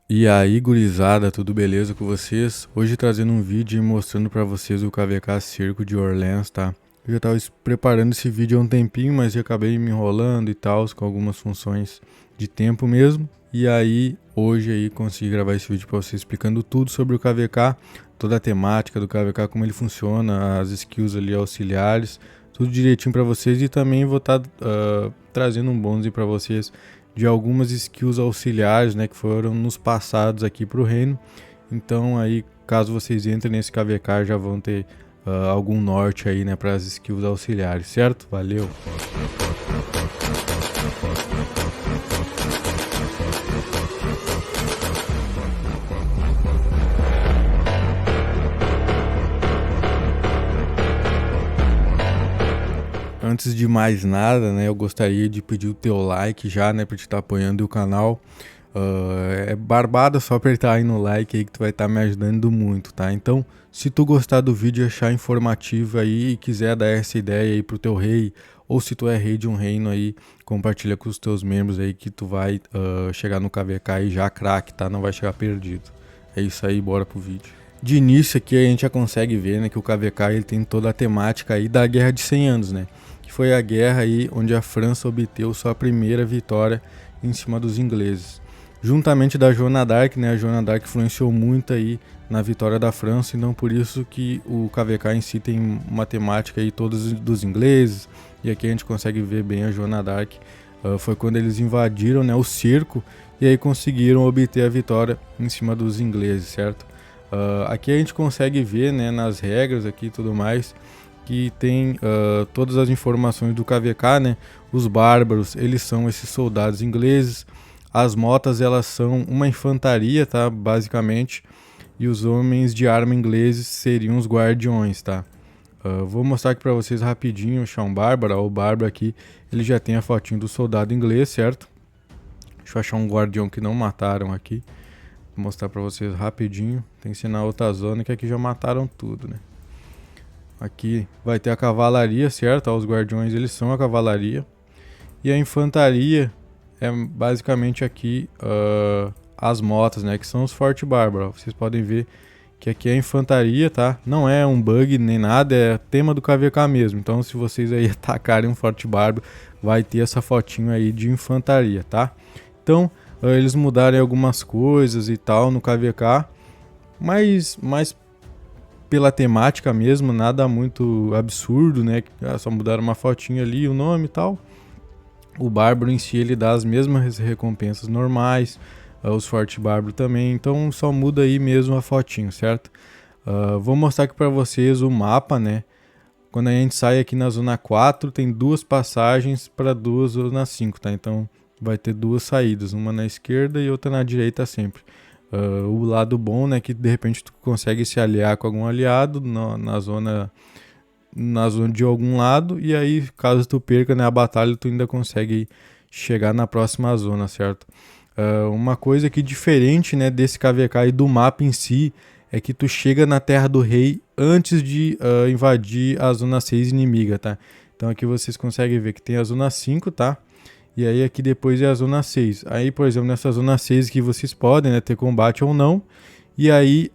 E aí, gurizada, tudo beleza com vocês? Hoje trazendo um vídeo e mostrando pra vocês o KVK Circo de Orleans, tá? Eu já tava preparando esse vídeo há um tempinho, mas eu acabei me enrolando e tal, com algumas funções de tempo mesmo. E aí, hoje aí consegui gravar esse vídeo pra vocês explicando tudo sobre o KVK, toda a temática do KVK, como ele funciona, as skills ali auxiliares, tudo direitinho pra vocês. E também vou estar trazendo um bônus aí pra vocês de algumas skills auxiliares, né, que foram nos passados aqui para o reino. Então aí, caso vocês entrem nesse KVK, já vão ter algum norte aí, né, para as skills auxiliares, certo? Valeu! Antes de mais nada, né, eu gostaria de pedir o teu like já, né, para te estar apoiando o canal. É barbada, só apertar aí no like aí que tu vai estar me ajudando muito, tá? Então, se tu gostar do vídeo e achar informativo aí e quiser dar essa ideia aí pro teu rei, ou se tu é rei de um reino aí, compartilha com os teus membros aí que tu vai chegar no KVK aí já craque, tá? Não vai chegar perdido. É isso aí, bora pro vídeo. De início aqui a gente já consegue ver, né, que o KVK ele tem toda a temática aí da Guerra de 100 Anos, né? Que foi a guerra aí onde a França obteve sua primeira vitória em cima dos ingleses. Juntamente da Joana d'Arc, né? A Joana d'Arc influenciou muito aí na vitória da França, então por isso que o KVK em si tem uma temática aí todos dos ingleses, e aqui a gente consegue ver bem a Joana d'Arc. Foi quando eles invadiram, né, o cerco e aí conseguiram obter a vitória em cima dos ingleses, certo? Aqui a gente consegue ver, né, nas regras aqui e tudo mais, que tem todas as informações do KVK, né? Os bárbaros, eles são esses soldados ingleses. As motas, elas são uma infantaria, tá? Basicamente. E os homens de arma ingleses seriam os guardiões, tá? Vou mostrar aqui pra vocês rapidinho o chão bárbaro. O bárbaro aqui, ele já tem a fotinho do soldado inglês, certo? Deixa eu achar um guardião que não mataram aqui. Vou mostrar pra vocês rapidinho. Tem que ser na outra zona, que aqui já mataram tudo, né? Aqui vai ter a cavalaria, certo? Os guardiões, eles são a cavalaria. E a infantaria é basicamente aqui as motas, né? Que são os Forte Bárbaro. Vocês podem ver que aqui é a infantaria, tá? Não é um bug nem nada, é tema do KVK mesmo. Então, se vocês aí atacarem um Forte Bárbaro, vai ter essa fotinho aí de infantaria, tá? Então, eles mudaram algumas coisas e tal no KVK, mas pela temática mesmo, nada muito absurdo, né? Só mudaram uma fotinha ali, o nome e tal. O Bárbaro em si, ele dá as mesmas recompensas normais, os Forte Bárbaro também, então só muda aí mesmo a fotinho, certo? Vou mostrar aqui para vocês o mapa, né? Quando a gente sai aqui na zona 4, tem duas passagens para duas zonas 5, tá? Então vai ter duas saídas, uma na esquerda e outra na direita sempre. O lado bom, né, que de repente tu consegue se aliar com algum aliado na zona de algum lado, e aí caso tu perca, né, a batalha, tu ainda consegue chegar na próxima zona, certo? Uma coisa que diferente, né, desse KVK e do mapa em si é que tu chega na Terra do Rei antes de invadir a zona 6 inimiga, tá? Então aqui vocês conseguem ver que tem a zona 5, tá? E aí aqui depois é a zona 6. Aí, por exemplo, nessa zona 6 que vocês podem, né, ter combate ou não. E aí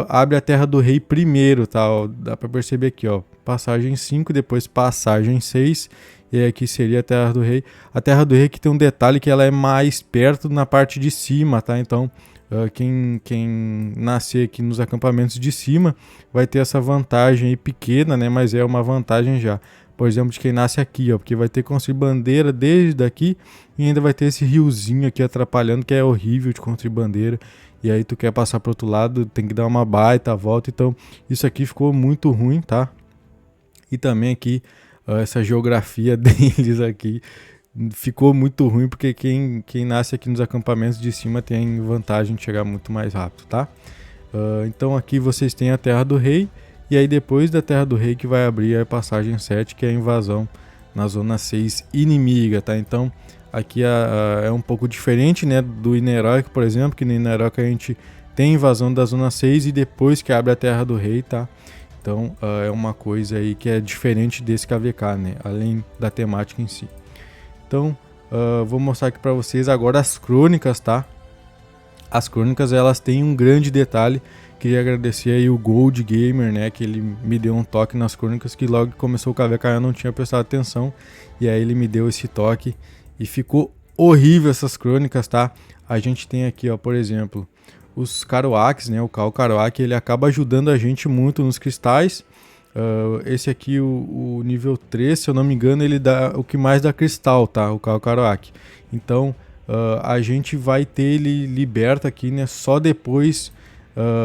abre a Terra do Rei primeiro, tá? Ó, dá pra perceber aqui, ó. Passagem 5, depois passagem 6. E aí aqui seria a Terra do Rei. A Terra do Rei que tem um detalhe que ela é mais perto na parte de cima, tá? Então quem nascer aqui nos acampamentos de cima vai ter essa vantagem aí pequena, né? Mas é uma vantagem já. Por exemplo, de quem nasce aqui, ó, porque vai ter que construir bandeira desde daqui e ainda vai ter esse riozinho aqui atrapalhando, que é horrível de construir bandeira. E aí tu quer passar pro outro lado, tem que dar uma baita volta, então isso aqui ficou muito ruim, tá? E também aqui, essa geografia deles aqui ficou muito ruim, porque quem nasce aqui nos acampamentos de cima tem vantagem de chegar muito mais rápido, tá? Então aqui vocês têm a Terra do Rei, e aí depois da Terra do Rei que vai abrir a passagem 7, que é a invasão na zona 6 inimiga, tá? Então aqui é um pouco diferente, né, do Ineróico, por exemplo, que no Ineróico a gente tem invasão da zona 6 e depois que abre a Terra do Rei, tá? Então é uma coisa aí que é diferente desse KVK, né, além da temática em si. Então vou mostrar aqui para vocês agora as crônicas, tá? As crônicas, elas têm um grande detalhe. Queria agradecer aí o Gold Gamer, né, que ele me deu um toque nas crônicas, que logo que começou o KVK eu não tinha prestado atenção, e aí ele me deu esse toque e ficou horrível essas crônicas, tá? A gente tem aqui, ó, por exemplo, os Karuaks, né, o Kal Karuak, ele acaba ajudando a gente muito nos cristais. Esse aqui, o nível 3, se eu não me engano, ele dá o que mais dá cristal, tá? O Kal Karuak. Então, a gente vai ter ele liberto aqui, né, só depois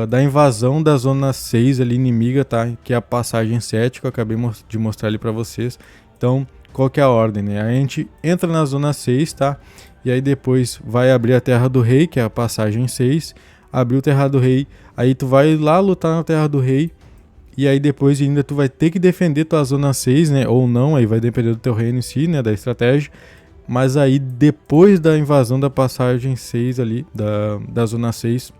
da invasão da zona 6 ali inimiga, tá? Que é a passagem 7 que eu acabei de mostrar ali para vocês. Então, qual que é a ordem, né? A gente entra na zona 6, tá? E aí depois vai abrir a Terra do Rei, que é a passagem 6. Abriu a Terra do Rei, aí tu vai lá lutar na Terra do Rei. E aí depois ainda tu vai ter que defender tua zona 6, né? Ou não, aí vai depender do teu reino em si, né? Da estratégia. Mas aí depois da invasão da passagem 6 ali, da zona 6,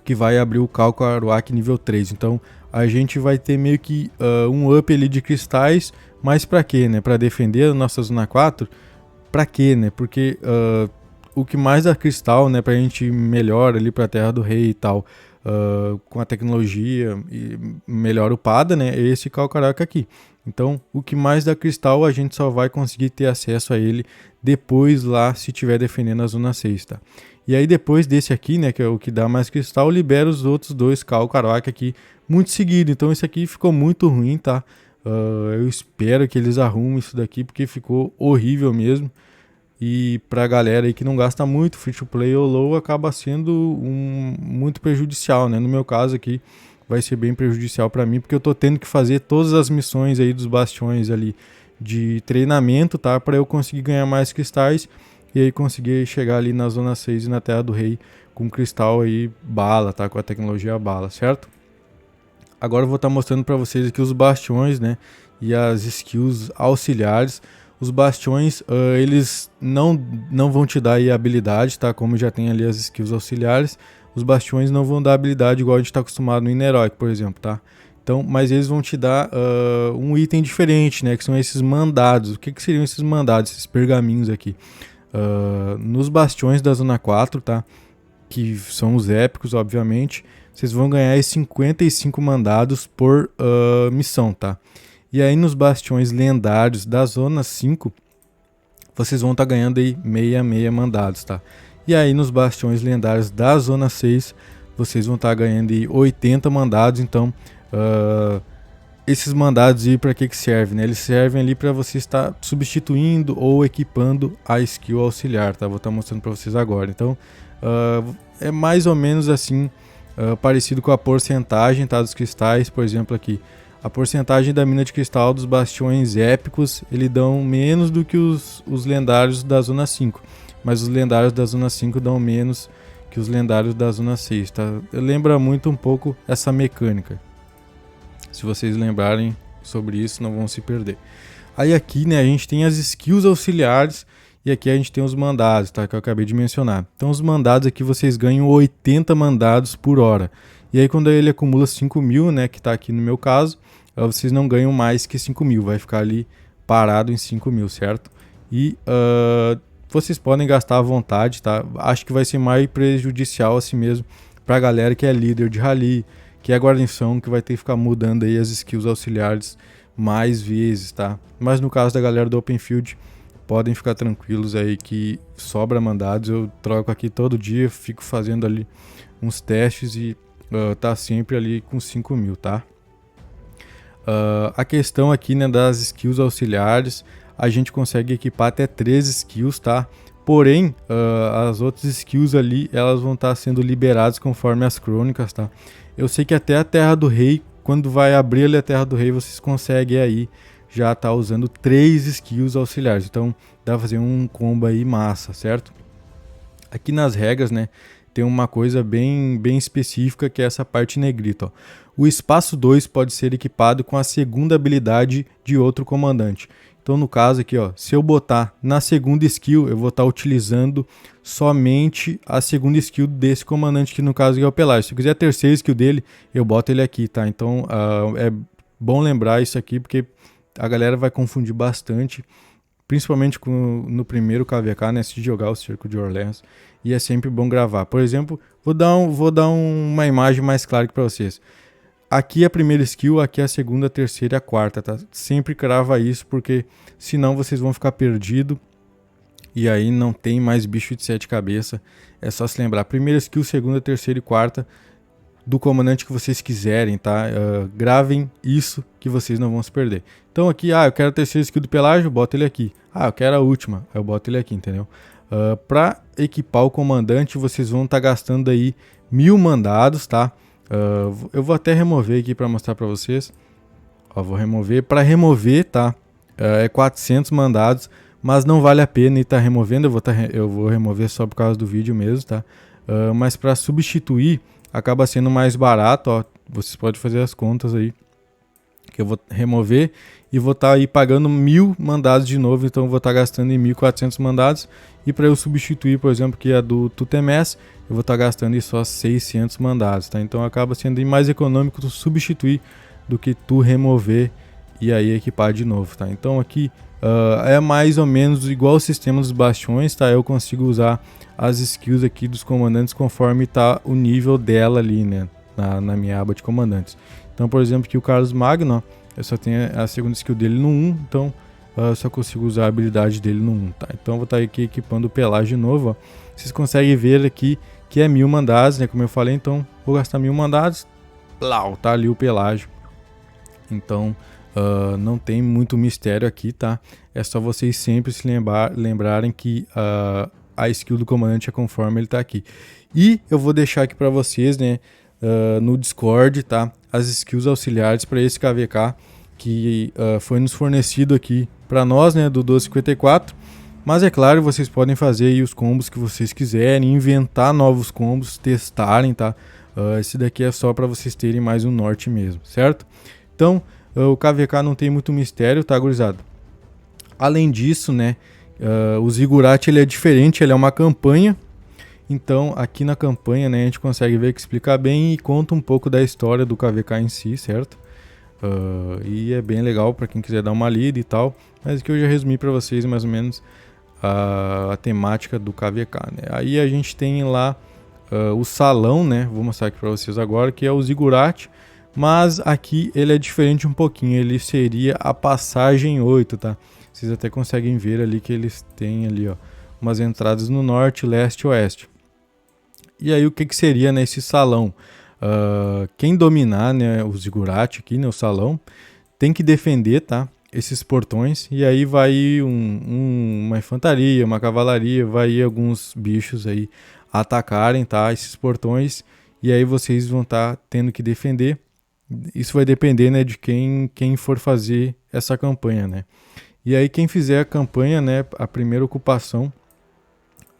que vai abrir o Kal Karuak nível 3. Então a gente vai ter meio que um up ali de cristais, mas pra quê, né? Pra defender a nossa zona 4? Pra quê, né? Porque o que mais dá cristal, né? Pra gente ir melhor ali pra Terra do Rei e tal, com a tecnologia melhor upada, né? É esse Kal Karuak aqui. Então, o que mais dá cristal, a gente só vai conseguir ter acesso a ele depois lá, se estiver defendendo a zona 6, tá? E aí depois desse aqui, né, que é o que dá mais cristal, libera os outros dois Kal Karuak aqui muito seguido. Então esse aqui ficou muito ruim, tá? Eu espero que eles arrumem isso daqui, porque ficou horrível mesmo. E pra galera aí que não gasta muito, free to play ou low, acaba sendo muito prejudicial, né? No meu caso aqui, vai ser bem prejudicial pra mim, porque eu tô tendo que fazer todas as missões aí dos bastiões ali de treinamento, tá? Pra eu conseguir ganhar mais cristais e aí conseguir chegar ali na zona 6 e na Terra do Rei com cristal aí bala, tá? Com a tecnologia bala, certo? Agora eu vou estar mostrando pra vocês aqui os bastiões, né? E as skills auxiliares. Os bastiões, eles não vão te dar aí habilidade, tá? Como já tem ali as skills auxiliares. Os bastiões não vão dar habilidade igual a gente está acostumado no Ineroic, por exemplo, tá? Então, mas eles vão te dar um item diferente, né? Que são esses mandados. O que seriam esses mandados, esses pergaminhos aqui? Nos bastiões da Zona 4, tá? Que são os épicos, obviamente. Vocês vão ganhar esses 55 mandados por missão, tá? E aí nos bastiões lendários da Zona 5, vocês vão estar ganhando aí 66 mandados, tá? E aí nos bastiões lendários da Zona 6, vocês vão estar ganhando aí 80 mandados. Então, esses mandados aí para que servem, né? Eles servem ali para você estar substituindo ou equipando a skill auxiliar, tá? Vou estar mostrando para vocês agora. Então, é mais ou menos assim, parecido com a porcentagem, tá? Dos cristais, por exemplo aqui. A porcentagem da mina de cristal dos bastiões épicos, ele dão menos do que os lendários da Zona 5. Mas os lendários da Zona 5 dão menos que os lendários da Zona 6, tá? Lembra muito um pouco essa mecânica. Se vocês lembrarem sobre isso, não vão se perder. Aí aqui, né, a gente tem as skills auxiliares e aqui a gente tem os mandados, tá? Que eu acabei de mencionar. Então os mandados aqui vocês ganham 80 mandados por hora. E aí quando ele acumula 5.000, né, que tá aqui no meu caso, vocês não ganham mais que 5.000, vai ficar ali parado em 5.000, certo? E vocês podem gastar à vontade, tá? Acho que vai ser mais prejudicial assim mesmo pra galera que é líder de rally, que é guarnição, que vai ter que ficar mudando aí as skills auxiliares mais vezes, tá? Mas no caso da galera do Open Field, podem ficar tranquilos aí que sobra mandados. Eu troco aqui todo dia, fico fazendo ali uns testes e tá sempre ali com 5.000, tá? A questão aqui, né, das skills auxiliares, a gente consegue equipar até 3 skills, tá? Porém, as outras skills ali, elas vão estar sendo liberadas conforme as crônicas, tá? Eu sei que até a Terra do Rei, quando vai abrir ali a Terra do Rei, vocês conseguem aí já tá usando 3 skills auxiliares. Então, dá pra fazer um combo aí massa, certo? Aqui nas regras, né, tem uma coisa bem específica, que é essa parte negrita, ó. O espaço 2 pode ser equipado com a segunda habilidade de outro comandante. Então no caso aqui, ó, se eu botar na segunda skill, eu vou estar utilizando somente a segunda skill desse comandante, que no caso é o Pelágio. Se eu quiser a terceira skill dele, eu boto ele aqui, tá? Então é bom lembrar isso aqui, porque a galera vai confundir bastante. principalmente no primeiro KVK, né, se jogar o Cerco de Orleans, e é sempre bom gravar. Por exemplo, vou dar uma imagem mais clara aqui para vocês. Aqui a primeira skill, aqui a segunda, a terceira e a quarta, tá? Sempre crava isso, porque senão vocês vão ficar perdidos e aí não tem mais bicho de 7 cabeças. É só se lembrar, primeira skill, segunda, terceira e quarta do comandante que vocês quiserem, tá? Gravem isso que vocês não vão se perder. Então aqui, eu quero a terceira skill do Pelágio, boto ele aqui. Eu quero a última, eu boto ele aqui, entendeu? Para equipar o comandante, vocês vão estar gastando aí 1000 mandados, tá? Eu vou até remover aqui para mostrar para vocês. Vou remover. Para remover, tá? É 400 mandados, mas não vale a pena estar removendo. Eu vou remover só por causa do vídeo mesmo, tá? Mas para substituir, acaba sendo mais barato, ó. Vocês podem fazer as contas aí. Que eu vou remover e vou estar aí pagando 1000 mandados de novo, então eu vou estar gastando em 1400 mandados. E para eu substituir, por exemplo, que é do Tutemes, eu vou estar gastando em só 600 mandados, tá? Então acaba sendo mais econômico tu substituir do que tu remover e aí equipar de novo, tá? Então aqui é mais ou menos igual o sistema dos bastiões, tá? Eu consigo usar as skills aqui dos comandantes conforme tá o nível dela ali, né? Na minha aba de comandantes. Então, por exemplo, aqui o Carlos Magno, eu só tenho a segunda skill dele no 1, então eu só consigo usar a habilidade dele no 1, tá? Então eu vou estar aqui equipando o Pelágio de novo, ó. Vocês conseguem ver aqui que é 1000 mandados, né? Como eu falei, então vou gastar 1000 mandados, tá ali o Pelágio. Então não tem muito mistério aqui, tá? É só vocês sempre se lembrarem que a skill do comandante é conforme ele tá aqui. E eu vou deixar aqui para vocês, né? No Discord, tá? As skills auxiliares para esse KVK que foi nos fornecido aqui para nós, né? Do 1254. Mas é claro, vocês podem fazer aí os combos que vocês quiserem, inventar novos combos, testarem, tá? Esse daqui é só para vocês terem mais um norte mesmo, certo? Então, o KVK não tem muito mistério, tá, gurizada? Além disso, né? O Ziggurat ele é diferente, ele é uma campanha. Então, aqui na campanha, né, a gente consegue ver que explica bem e conta um pouco da história do KVK em si, certo? E é bem legal para quem quiser dar uma lida e tal. Mas aqui eu já resumi para vocês mais ou menos a temática do KVK, né? Aí a gente tem lá o salão, né? Vou mostrar aqui para vocês agora, que é o Ziggurat. Mas aqui ele é diferente um pouquinho, ele seria a passagem 8, tá? Vocês até conseguem ver ali que eles têm ali, ó, umas entradas no norte, leste e oeste. E aí o que seria nesse salão? Quem dominar, né, o Ziggurat aqui, né, o salão, tem que defender, tá? Esses portões, e aí vai uma infantaria, uma cavalaria, vai ir alguns bichos aí atacarem, tá? Esses portões, e aí vocês vão estar tendo que defender. Isso vai depender, né, de quem for fazer essa campanha, né? E aí quem fizer a campanha, né, a primeira ocupação,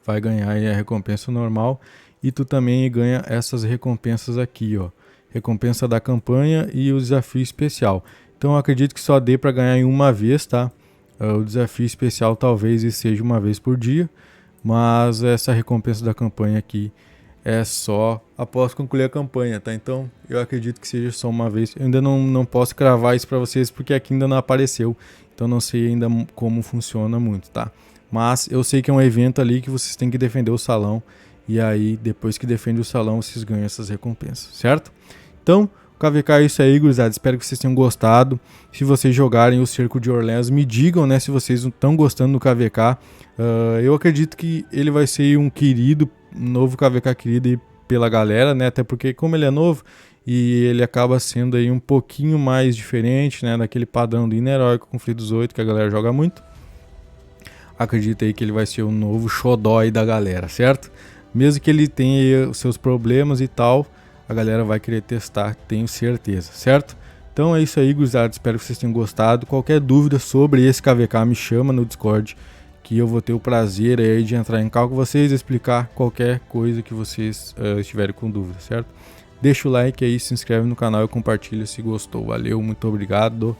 vai ganhar aí a recompensa normal. E tu também ganha essas recompensas aqui, ó. Recompensa da campanha e o desafio especial. Então eu acredito que só dê para ganhar em uma vez, tá? O desafio especial talvez seja uma vez por dia. Mas essa recompensa da campanha aqui é só após concluir a campanha, tá? Então eu acredito que seja só uma vez. Eu ainda não posso cravar isso para vocês porque aqui ainda não apareceu. Então não sei ainda como funciona muito, tá? Mas eu sei que é um evento ali que vocês têm que defender o salão. E aí, depois que defende o salão, vocês ganham essas recompensas, certo? Então, o KVK é isso aí, gurizada. Espero que vocês tenham gostado. Se vocês jogarem o Cerco de Orleans, me digam, né, se vocês estão gostando do KVK. Eu acredito que ele vai ser um novo KVK querido aí pela galera, né? Até porque, como ele é novo, e ele acaba sendo aí um pouquinho mais diferente, né, daquele padrão do Ineróico Conflito 18 que a galera joga muito. Acredito aí que ele vai ser o novo xodó aí da galera, certo? Mesmo que ele tenha os seus problemas e tal, a galera vai querer testar, tenho certeza, certo? Então é isso aí, gurizada. Espero que vocês tenham gostado. Qualquer dúvida sobre esse KVK, me chama no Discord, que eu vou ter o prazer aí de entrar em call com vocês e explicar qualquer coisa que vocês estiverem com dúvida, certo? Deixa o like aí, se inscreve no canal e compartilha se gostou. Valeu, muito obrigado.